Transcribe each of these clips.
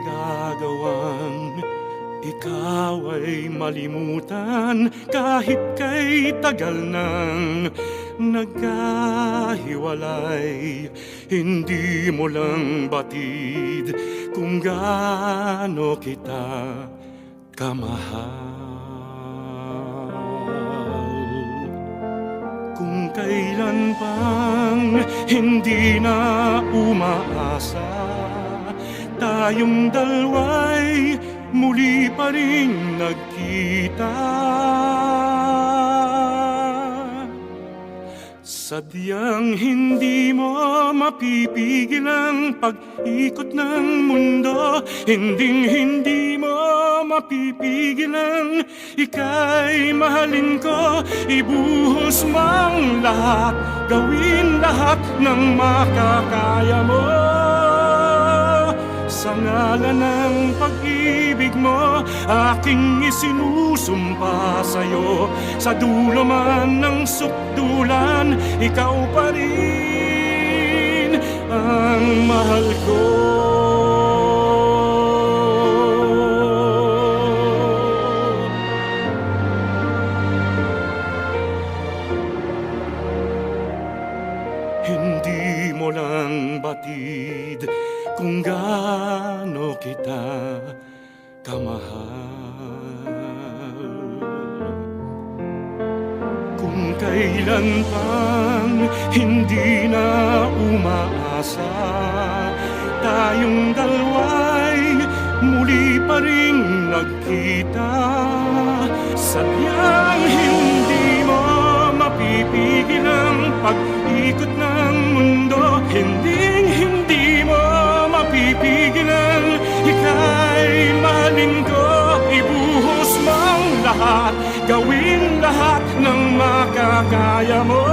magagawang ikaw ay malimutan kahit kay tagal nang nagkahiwalay. Hindi mo lang batid kung gaano kita kamahal. Kung kailan pang hindi na umaasa, tayong dalawa'y muli pa rin nagkita. Sadyang hindi mo mapipigil ang pag-ikot ng mundo, hindi mo mapipigil ang ika'y mahalin ko. Ibuhos mo ang lahat, gawin lahat ng makakaya mo. Sa ngalan ng pag-ibig mo, aking isinusumpa sa'yo. Sa dulo man ng sukdulan, ikaw pa rin ang mahal ko. Hindi mo lang batid kung gaano kita kamahal. Kung kailan pang hindi na umaasa, tayong dalawa'y muli pa rin nagkita. Sadyang hindi mo mapipigil ang pag-ikot ng mundo, hindi mo mapipigil ang ika'y mahalin ko. Ibuhos mo ang lahat, gawin lahat ng makakaya mo.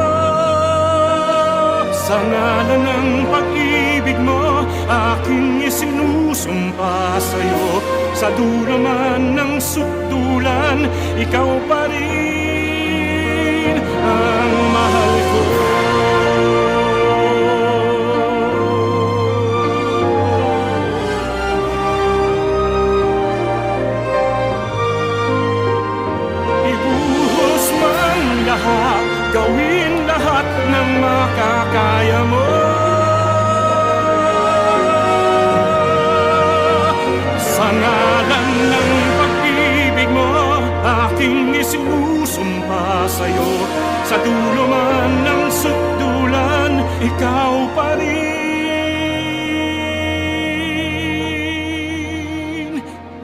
Sa ngalan ng pag-ibig mo, aking isinusumpa sa'yo. Sa dulo man ng sukdulan, ikaw pa rin ang mahal ko. Gawin lahat ng makakaya mo. Sa ngalan ng pag-ibig mo, aking isinusumpa sa'yo. Sa dulo man ng sukdulan, ikaw pa rin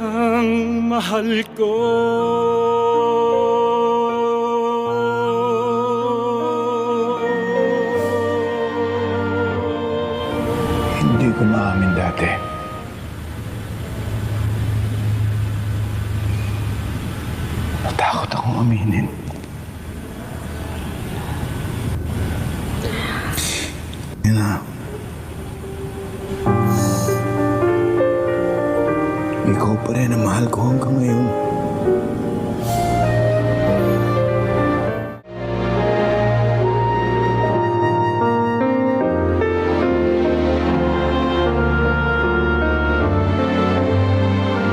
ang mahal ko. Hindi ko maamin dati. Natakot akong aminin. Ina, ikaw pa rin ang mahal ko hanggang ngayon.